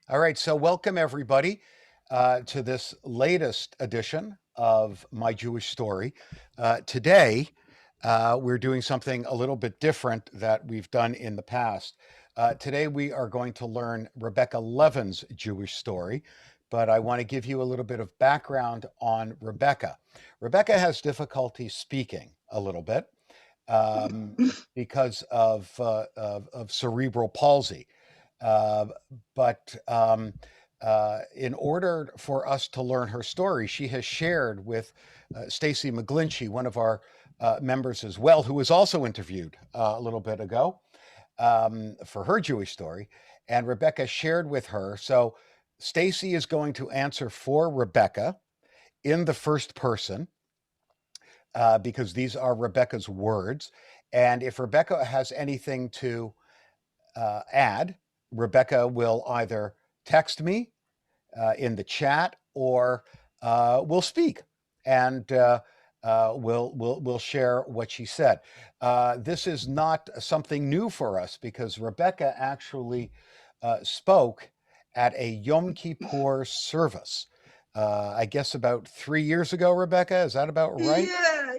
All right, so welcome everybody to this latest edition of My Jewish Story. Today, we're doing something a little bit different that we've done in the past. Today, we are going to learn Rebecca Levin's Jewish story, but I want to give you a little bit of background on Rebecca. Rebecca has difficulty speaking a little bit um, because of cerebral palsy. Uh, but in order for us to learn her story, she has shared with Stacy McGlinchey, one of our members as well, who was also interviewed a little bit ago for her Jewish story. And Rebecca shared with her. So Stacy is going to answer for Rebecca in the first person because these are Rebecca's words. And if Rebecca has anything to add, Rebecca will either text me in the chat or we'll speak and we'll share what she said. This is not something new for us because Rebecca actually spoke at a Yom Kippur service. I guess about 3 years ago, Rebecca. Is that about right?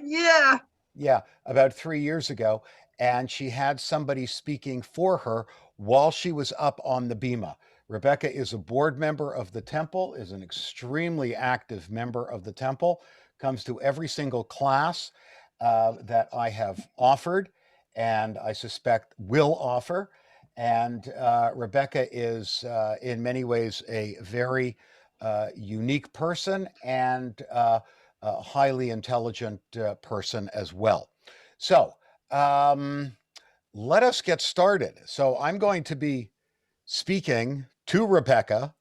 Yeah. Yeah, about 3 years ago. And she had somebody speaking for her while she was up on the Bema. Rebecca is a board member of the temple, is an extremely active member of the temple, comes to every single class that I have offered and I suspect will offer. And Rebecca is, in many ways, a very unique person and a highly intelligent person as well. So um, let us get started. So I'm going to be speaking to Rebecca,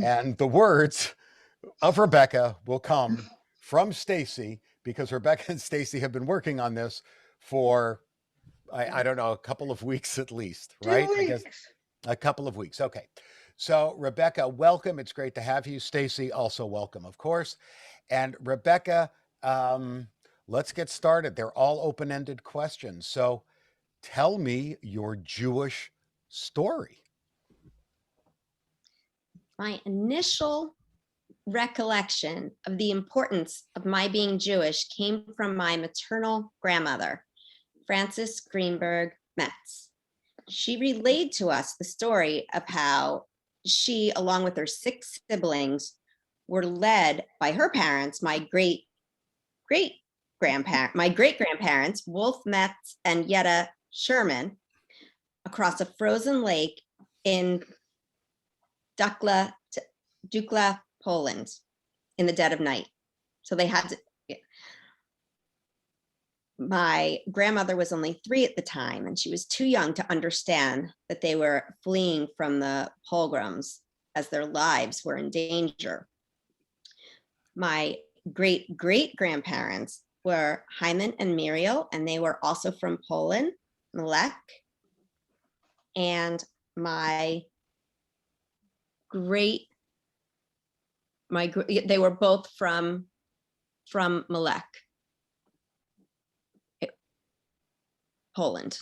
and the words of Rebecca will come from Stacy because Rebecca and Stacy have been working on this for I don't know, a couple of weeks at least, Two right? I guess weeks. a couple of weeks. Okay. So, Rebecca, welcome. It's great to have you. Stacy, also welcome, of course. And Rebecca, um, let's get started. They're all open ended questions. So, tell me your Jewish story. My initial recollection of the importance of my being Jewish came from my maternal grandmother, Frances Greenberg Metz. She relayed to us the story of how she, along with her 6 siblings, were led by her parents, my great grandparents, Wolf Metz and Yetta Sherman, across a frozen lake in Dukla, Poland, in the dead of night. So they had to. My grandmother was only 3 at the time, and she was too young to understand that they were fleeing from the pogroms as their lives were in danger. My great grandparents were Hyman and Muriel, and they were also from Poland, Malek. And they were both from Malek, Poland.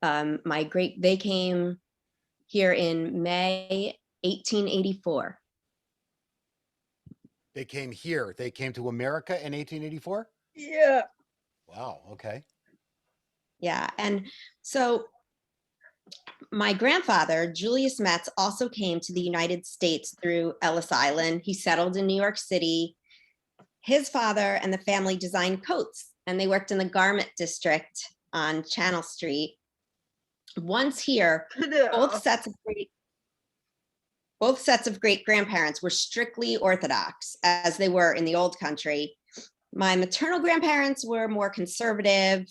They came here in May 1884. They came here. They came to America in 1884? Yeah. Wow. Okay. Yeah. And so my grandfather, Julius Metz, also came to the United States through Ellis Island. He settled in New York City. His father and the family designed coats, and they worked in the garment district on Channel Street. Once here, both sets of great grandparents were strictly Orthodox, as they were in the old country. My maternal grandparents were more conservative,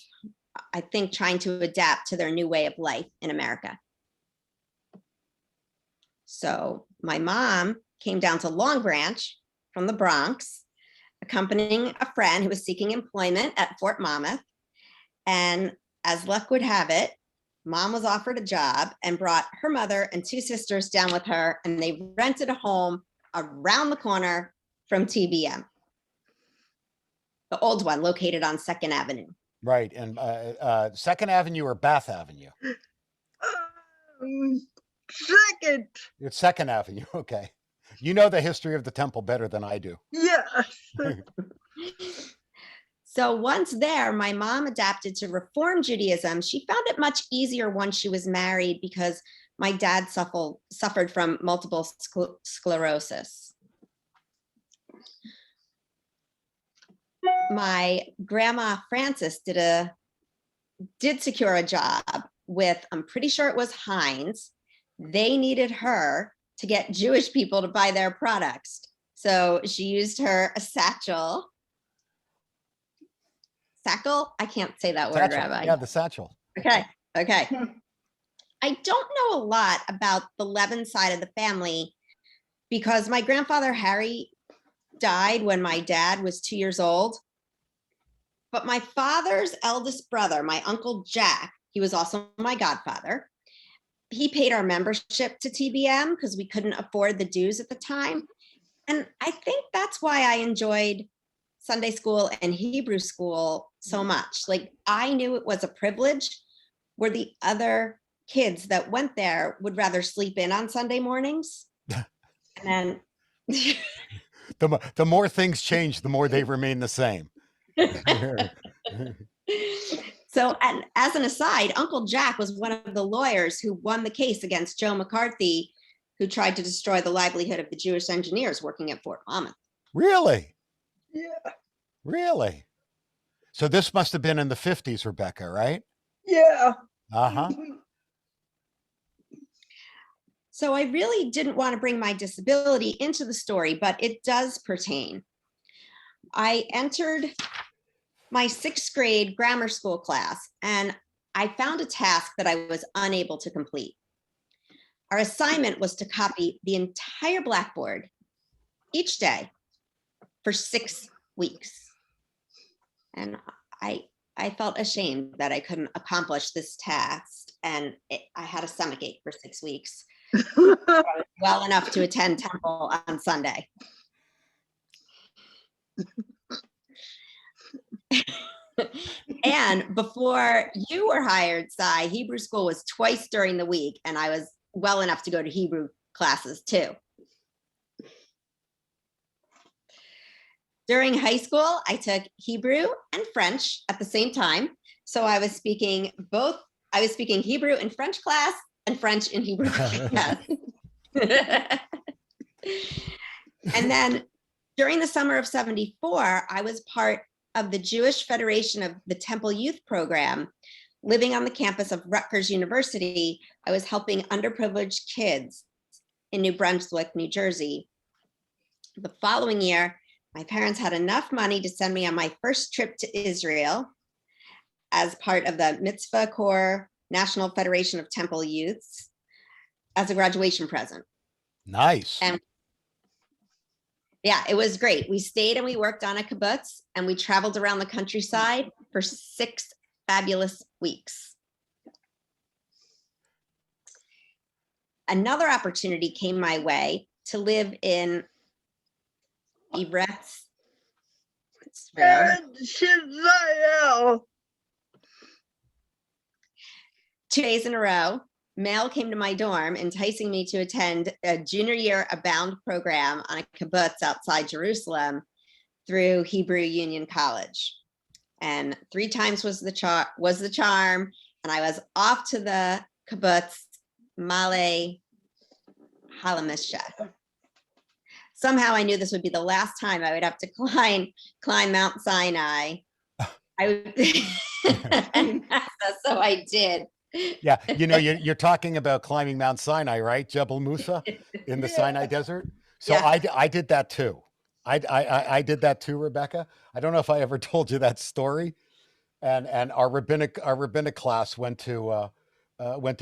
I think, trying to adapt to their new way of life in America. So my mom came down to Long Branch from the Bronx, accompanying a friend who was seeking employment at Fort Monmouth. And as luck would have it, Mom was offered a job and brought her mother and 2 sisters down with her, and they rented a home around the corner from TBM, the old one located on 2nd Avenue. Right. And Second Avenue or Bath Avenue? Second. It's Second Avenue. Okay. You know the history of the temple better than I do. Yes. So once there, my mom adapted to Reform Judaism. She found it much easier once she was married because my dad suffered from multiple sclerosis. My grandma Frances did secure a job with, I'm pretty sure it was Heinz. They needed her to get Jewish people to buy their products. So she used her satchel. I can't say that word, Satchel. Rabbi. Yeah, the satchel. Okay. I don't know a lot about the Levin side of the family because my grandfather Harry died when my dad was 2 years old. But my father's eldest brother, my Uncle Jack, he was also my godfather. He paid our membership to TBM because we couldn't afford the dues at the time. And I think that's why I enjoyed Sunday school and Hebrew school so much. Like, I knew it was a privilege where the other kids that went there would rather sleep in on Sunday mornings. And then The more things change, the more they remain the same. So, and as an aside, Uncle Jack was one of the lawyers who won the case against Joe McCarthy, who tried to destroy the livelihood of the Jewish engineers working at Fort Monmouth. Really? Yeah. Really? So this must have been in the 50s, Rebecca, right? Yeah. Uh-huh. So I really didn't want to bring my disability into the story, but it does pertain. I entered my 6th grade grammar school class, and I found a task that I was unable to complete. Our assignment was to copy the entire blackboard each day for 6 weeks. And I felt ashamed that I couldn't accomplish this task, and I had a stomachache for 6 weeks. Well enough to attend temple on Sunday. And before you were hired, Cy, Hebrew school was twice during the week, and I was well enough to go to Hebrew classes too. During high school, I took Hebrew and French at the same time. So I was speaking Hebrew in French class and French in Hebrew class. And then during the summer of 74, I was part of the Jewish Federation of the Temple Youth Program. Living on the campus of Rutgers University, I was helping underprivileged kids in New Brunswick, New Jersey. The following year, my parents had enough money to send me on my first trip to Israel as part of the Mitzvah Corps National Federation of Temple Youths as a graduation present. Nice. And yeah, it was great. We stayed and we worked on a kibbutz, and we traveled around the countryside for 6 fabulous weeks. Another opportunity came my way to live in Eretz Israel. 2 days in a row. Mail came to my dorm, enticing me to attend a junior year Abound program on a kibbutz outside Jerusalem through Hebrew Union College. And 3 times was the charm, and I was off to the kibbutz Male Halamisha. Somehow I knew this would be the last time I would have to climb Mount Sinai. So I did. Yeah, you know, you're talking about climbing Mount Sinai, right? Jebel Musa in the Sinai Desert. So Yeah. I did that too. I did that too, Rebecca. I don't know if I ever told you that story. And our rabbinic class went to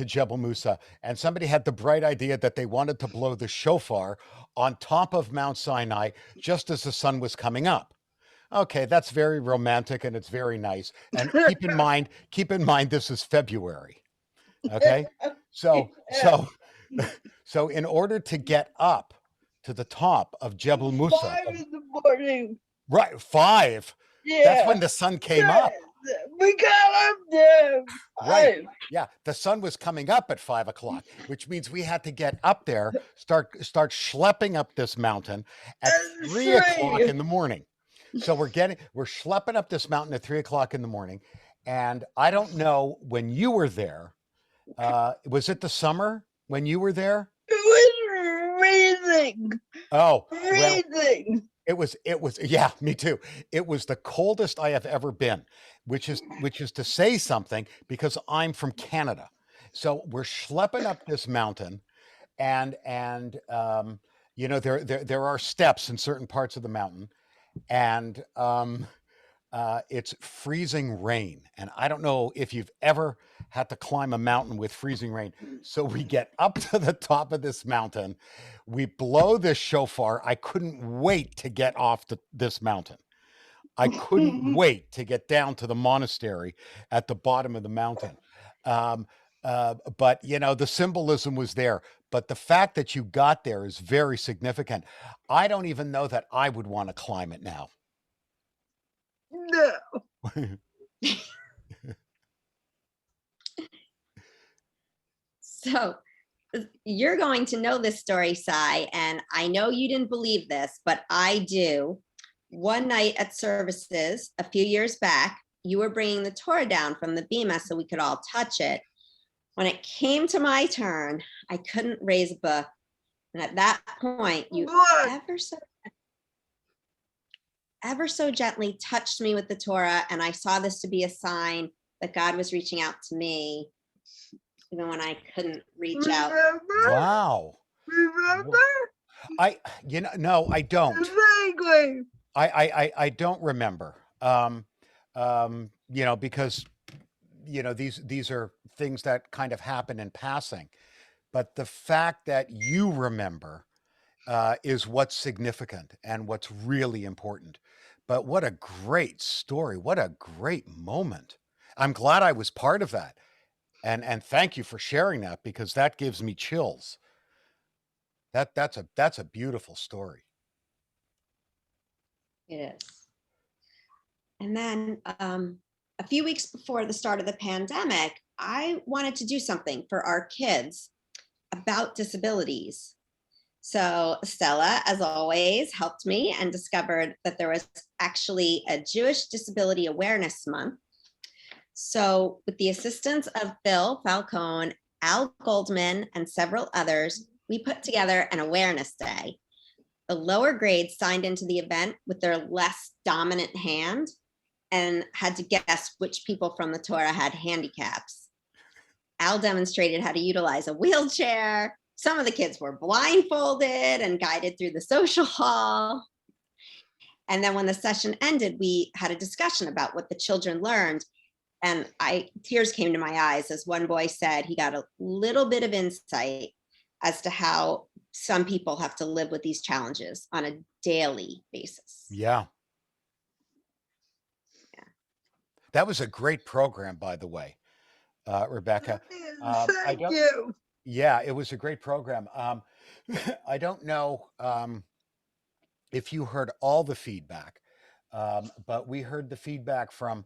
Jebel Musa, and somebody had the bright idea that they wanted to blow the shofar on top of Mount Sinai just as the sun was coming up. Okay, that's very romantic and it's very nice. And keep in mind, this is February. Okay, so in order to get up to the top of Jebel Musa, 5 in the morning. right, 5. Yeah. That's when the sun came up. We got up there. Right. Yeah, the sun was coming up at 5 o'clock, which means we had to get up there, start schlepping up this mountain at And 3 o'clock three. in the morning. So we're schlepping up this mountain at 3 o'clock in the morning, and I don't know when you were there. Was it the summer when you were there? It was freezing. Oh, well, Freezing. it was yeah, me too. It was the coldest I have ever been, which is to say something because I'm from Canada. So we're schlepping up this mountain and there are steps in certain parts of the mountain and it's freezing rain. And I don't know if you've ever had to climb a mountain with freezing rain. So we get up to the top of this mountain. We blow this shofar. I couldn't wait to get off this mountain. I couldn't wait to get down to the monastery at the bottom of the mountain. Um, but, the symbolism was there. But the fact that you got there is very significant. I don't even know that I would want to climb it now. No. So you're going to know this story, Sai, and I know you didn't believe this, but I do. One night at services a few years back, you were bringing the Torah down from the bima so we could all touch it. When it came to my turn, I couldn't raise a book. And at that point, you What? ever so gently touched me with the Torah, and I saw this to be a sign that God was reaching out to me, even when I couldn't reach out. Remember? Wow. Remember? No, I don't. Vaguely. I don't remember. Because these are things that kind of happen in passing. But the fact that you remember is what's significant and what's really important. But what a great story! What a great moment! I'm glad I was part of that, and thank you for sharing that because that gives me chills. That's a beautiful story. It is. And then a few weeks before the start of the pandemic, I wanted to do something for our kids about disabilities. So Stella, as always, helped me and discovered that there was actually a Jewish Disability Awareness Month. So with the assistance of Bill Falcone, Al Goldman, and several others, we put together an awareness day. The lower grades signed into the event with their less dominant hand and had to guess which people from the Torah had handicaps. Al demonstrated how to utilize a wheelchair. Some of the kids were blindfolded and guided through the social hall. And then when the session ended, we had a discussion about what the children learned. And tears came to my eyes as one boy said he got a little bit of insight as to how some people have to live with these challenges on a daily basis. Yeah. That was a great program, by the way, Rebecca. Thank you. Yeah, it was a great program. I don't know if you heard all the feedback, but we heard the feedback from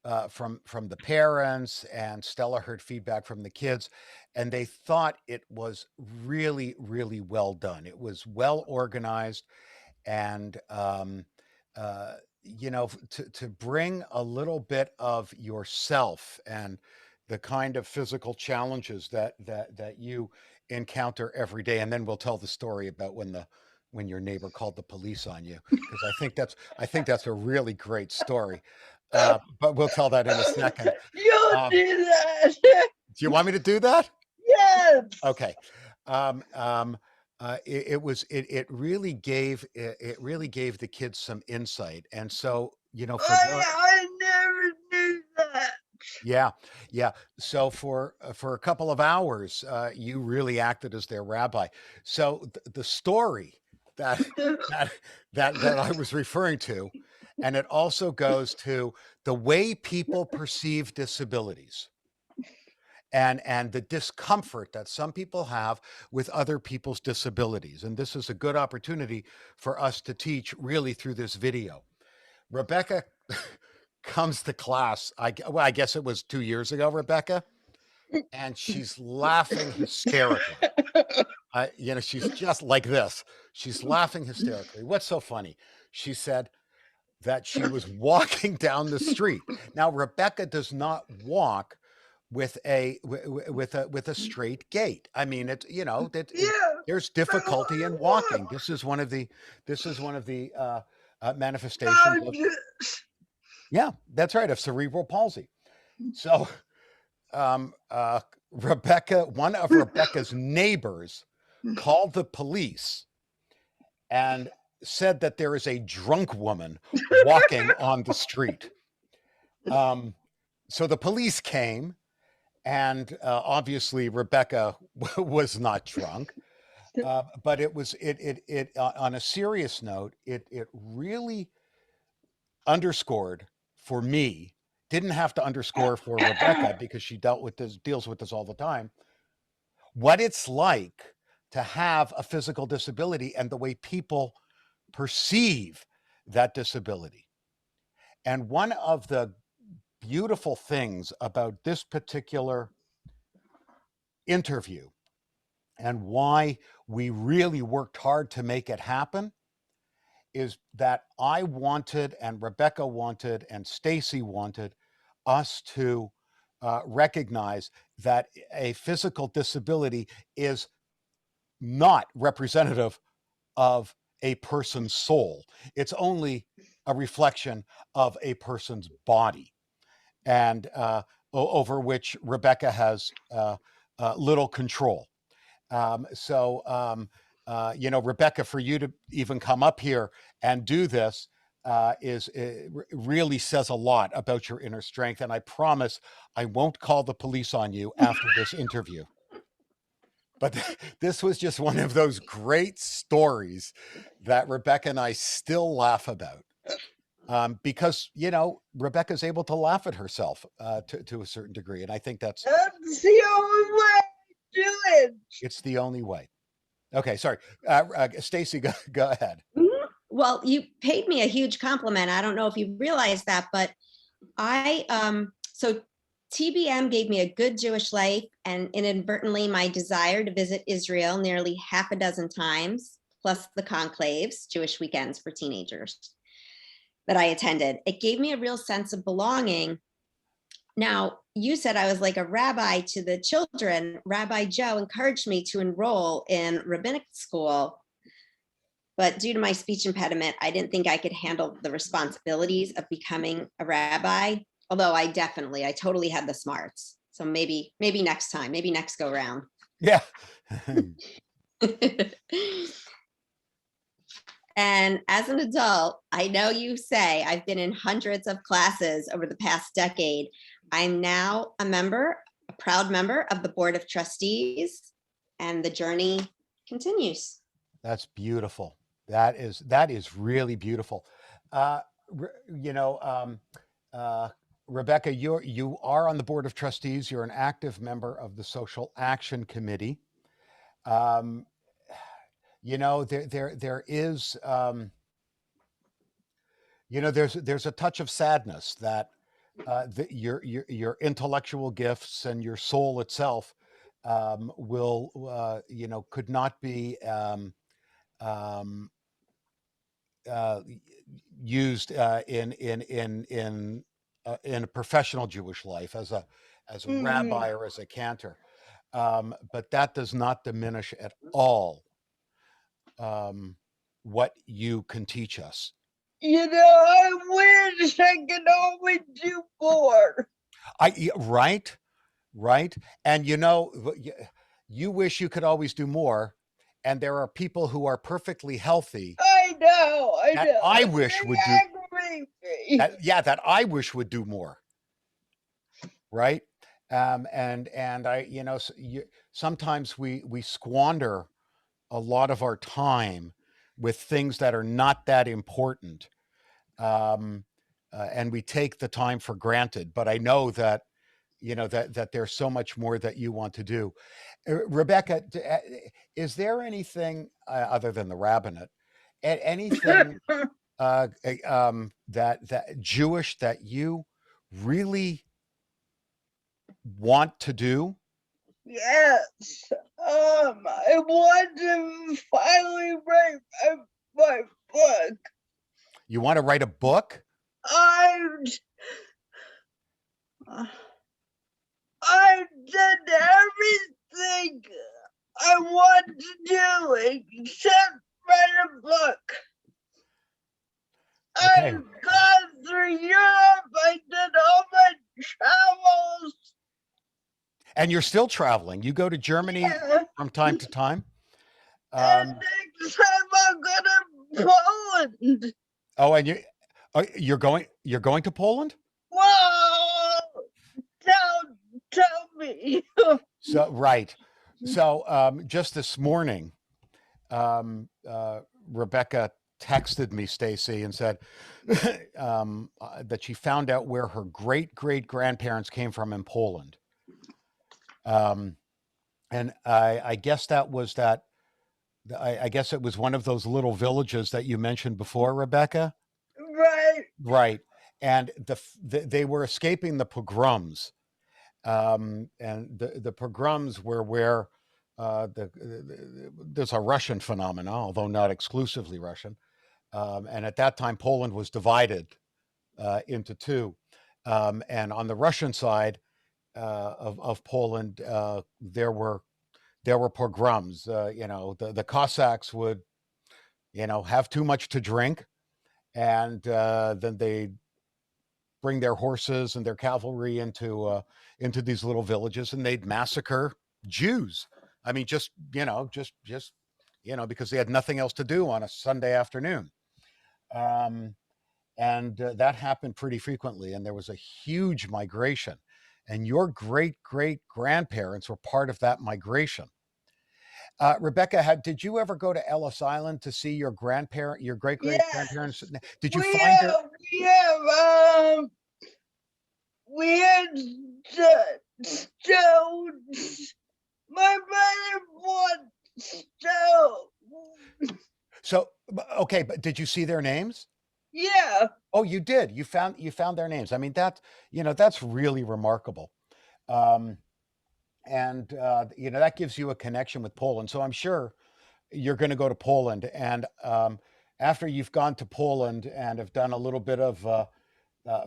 the parents, and Stella heard feedback from the kids, and they thought it was really, really well done. It was well organized, and to bring a little bit of yourself and the kind of physical challenges that you encounter every day. And then we'll tell the story about when your neighbor called the police on you, because I think that's a really great story. But we'll tell that in a second. You'll do that. Do you want me to do that? Yes. Okay. It really gave the kids some insight, and so I never knew that. yeah. So for a couple of hours, you really acted as their rabbi. So the story that I was referring to, and it also goes to the way people perceive disabilities. And the discomfort that some people have with other people's disabilities. And this is a good opportunity for us to teach really through this video. Rebecca comes to class. Well, I guess it was 2 years ago, Rebecca, and she's laughing hysterically. She's just like this. She's laughing hysterically. What's so funny? She said that she was walking down the street. Now, Rebecca does not walk with a straight gait. I mean, it's Yeah. there's difficulty in walking. This is one of the manifestations God, of, yes. yeah, that's right, of cerebral palsy. So Rebecca, one of Rebecca's neighbors, called the police and said that there is a drunk woman walking on the street. So the police came, and obviously Rebecca was not drunk, but on a serious note, it really underscored for me. Didn't have to underscore for Rebecca because she deals with this all the time. What it's like to have a physical disability and the way people perceive that disability. And one of the beautiful things about this particular interview and why we really worked hard to make it happen is that I wanted, and Rebecca wanted, and Stacy wanted us to recognize that a physical disability is not representative of a person's soul. It's only a reflection of a person's body, and over which Rebecca has little control. Rebecca, for you to even come up here and do this really says a lot about your inner strength. And I promise I won't call the police on you after this interview. But this was just one of those great stories that Rebecca and I still laugh about. Because Rebecca's able to laugh at herself to a certain degree, and I think that's the only way to do it. It's the only way. Okay, sorry, Stacy, go ahead. Well, you paid me a huge compliment. I don't know if you realize that, but so TBM gave me a good Jewish life, and inadvertently my desire to visit Israel nearly half a dozen times, plus the conclaves, Jewish weekends for teenagers that I attended. It gave me a real sense of belonging. Now, you said I was like a rabbi to the children. Rabbi Joe encouraged me to enroll in rabbinic school, but due to my speech impediment, I didn't think I could handle the responsibilities of becoming a rabbi. Although I totally had the smarts. So maybe next time, maybe next go round. Yeah. And as an adult, I know you say I've been in hundreds of classes over the past decade. I'm now a proud member of the Board of Trustees, and the journey continues. That's beautiful. That is really beautiful. Rebecca, you are on the Board of Trustees. You're an active member of the Social Action Committee. There is, there's a touch of sadness that your intellectual gifts and your soul itself could not be used in a professional Jewish life as a rabbi or as a cantor, but that does not diminish at all what you can teach us. I wish I could always do more. Right, and you wish you could always do more, and there are people who are perfectly healthy. I know. I wish would do. That I wish would do more. Right, and sometimes we squander a lot of our time with things that are not that important, and we take the time for granted. But I know that that there's so much more that you want to do. Rebecca, is there anything other than the rabbinate, anything that Jewish that you really want to do? Yes. I want to finally write my book. You want to write a book? I did everything I want to do except write a book. Okay. I've gone through Europe. I did all my travels. And you're still traveling. You go to Germany Yeah. from time to time. And next time I'll go to Poland. Oh, and you're going to Poland? Whoa! Tell me. So right. So just this morning, Rebecca texted me, Stacy, and said that she found out where her great grandparents came from in Poland. And I guess that was that. I guess it was one of those little villages that you mentioned before, Rebecca. Right. Right. And they were escaping the pogroms, and the pogroms were where there's a Russian phenomenon, although not exclusively Russian. And at that time, Poland was divided into two. And on the Russian side of Poland, there were pogroms. The Cossacks would have too much to drink, and then they bring their horses and their cavalry into these little villages, and they'd massacre Jews. I mean, just because they had nothing else to do on a Sunday afternoon. And that happened pretty frequently, and there was a huge migration. And your great grandparents were part of that migration. Rebecca, did you ever go to Ellis Island to see your great grandparents? Yes. Did you find their? We had stones. My mother bought stones. So okay, but did you see their names? Yeah. Oh, you did. You found their names. I mean, that's really remarkable. And that gives you a connection with Poland. So I'm sure you're going to go to Poland, and after you've gone to Poland and have done a little bit of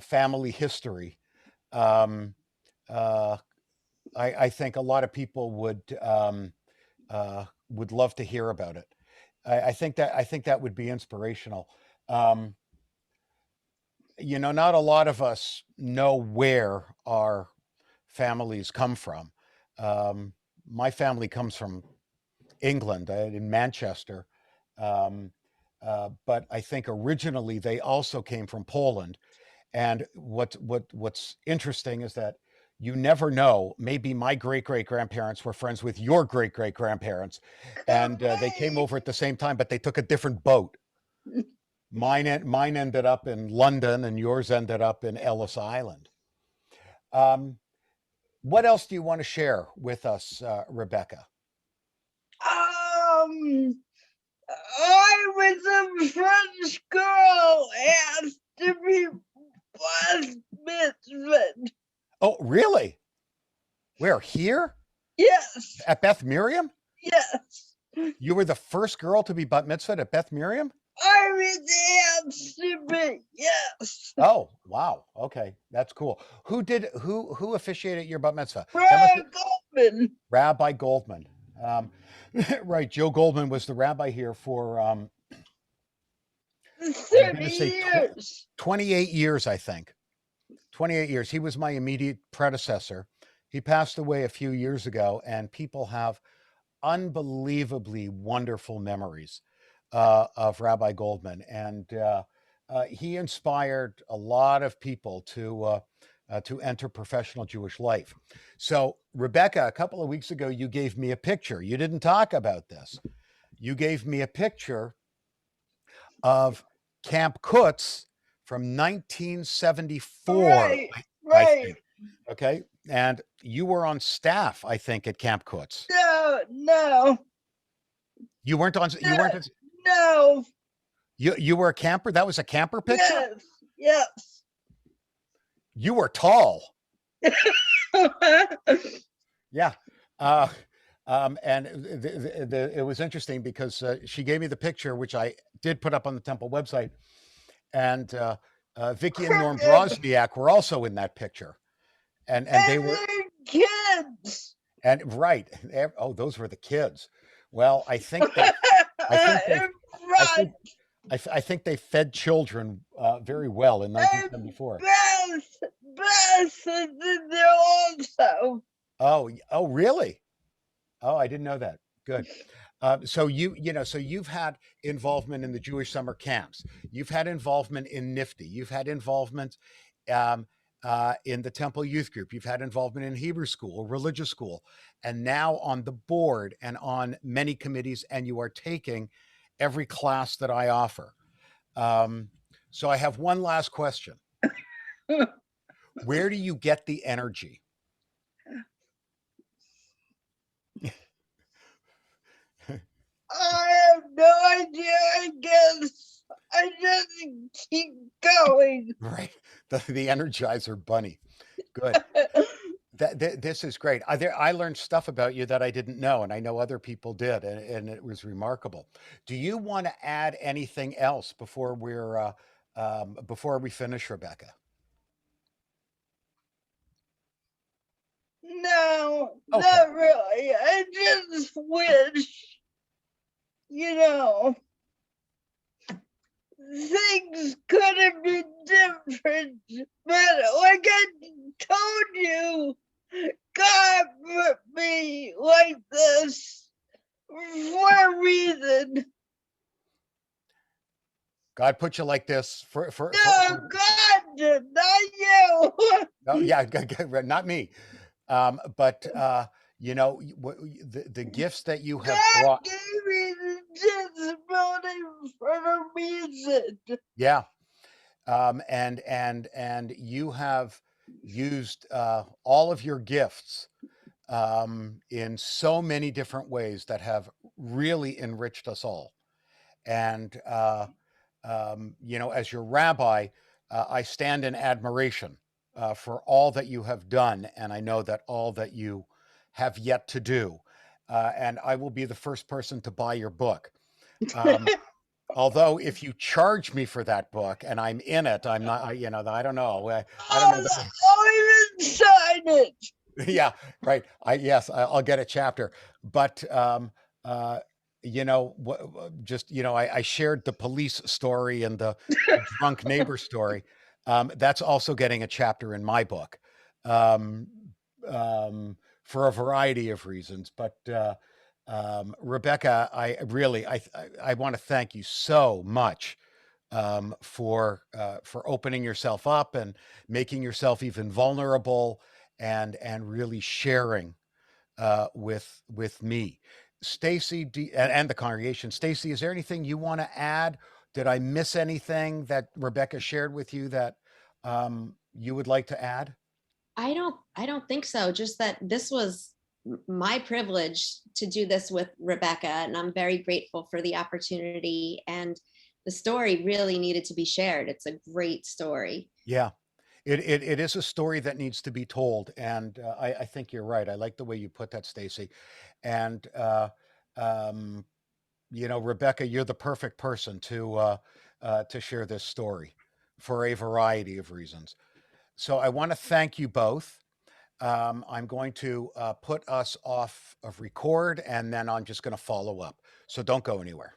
family history, um, I think a lot of people would love to hear about it. I think that would be inspirational. Um, not a lot of us know where our families come from. My family comes from England, in Manchester, um, but I think originally they also came from Poland. And what's interesting is that you never know. Maybe my great grandparents were friends with your great grandparents, and they came over at the same time, but they took a different boat. Mine ended up in London, and yours ended up in Ellis Island. Um, what else do you want to share with us, Rebecca? I was a French girl asked to be bar mitzvah. Oh, really? Where? Here? Yes. At Beth Miriam? Yes. You were the first girl to be bat mitzvahed at Beth Miriam? I was asked to be, yes. Oh, wow. Okay, that's cool. Who officiated your bat mitzvah? Rabbi Goldman. Rabbi Goldman. Right, Joe Goldman was the rabbi here for 30 years. 28 years, I think. 28 years. He was my immediate predecessor. He passed away a few years ago, and people have unbelievably wonderful memories of Rabbi Goldman. And he inspired a lot of people to enter professional Jewish life. So, Rebecca, a couple of weeks ago, you gave me a picture. You didn't talk about this. You gave me a picture of Camp Kutz from 1974. Right. I think. Okay. And you were on staff, I think, at Camp Kutz. No. You weren't on. You weren't. No. You were a camper? That was a camper picture? Yes, yes. You were tall. Yeah. Uh, and it was interesting because she gave me the picture, which I did put up on the temple website, and Vicky and Norm Brosniak were also in that picture, and they And were they're kids. and right. Oh, those were the kids. Well, I think they, I Right. think, I think they fed children very well in And 1974. Beth is in there also. Oh, really? Oh, I didn't know that. Good. So so you've had involvement in the Jewish summer camps. You've had involvement in NIFTY. You've had involvement um, in the Temple Youth Group. You've had involvement in Hebrew school or religious school, and now on the board and on many committees. And you are taking every class that I offer. Um, so I have one last question: where do you get the energy? I have no idea, I guess. I just keep going. Right, the Energizer Bunny. Good. This is great. I learned stuff about you that I didn't know, and I know other people did, and it was remarkable. Do you want to add anything else before we finish, Rebecca? No, Okay. not really. I just wish, you know, things could have been different. But like I told you, God put me like this for a reason. God put you like this No, God did, not you. no, yeah, not me. But the gifts that you have God brought. gave me the disability for a reason. Yeah. And you have used all of your gifts in so many different ways that have really enriched us all. And as your rabbi, I stand in admiration for all that you have done, and I know that all that you have yet to do. And I will be the first person to buy your book. Um, Although, if you charge me for that book and I'm in it, I'm not. I don't know. I don't know that. I'll even sign it. Yeah, right. I'll get a chapter, but just I shared the police story and the drunk neighbor story. That's also getting a chapter in my book, um, for a variety of reasons. But Rebecca, I want to thank you so much for opening yourself up and making yourself even vulnerable and really sharing with me. Stacy, and the congregation. Stacy, is there anything you want to add? Did I miss anything that Rebecca shared with you that you would like to add? I don't think so. Just that this was my privilege to do this with Rebecca, and I'm very grateful for the opportunity. And the story really needed to be shared. It's a great story. Yeah, it is a story that needs to be told, and I think you're right. I like the way you put that, Stacy. And um, Rebecca, you're the perfect person to share this story for a variety of reasons. So I want to thank you both. I'm going to put us off of record, and then I'm just going to follow up. So don't go anywhere.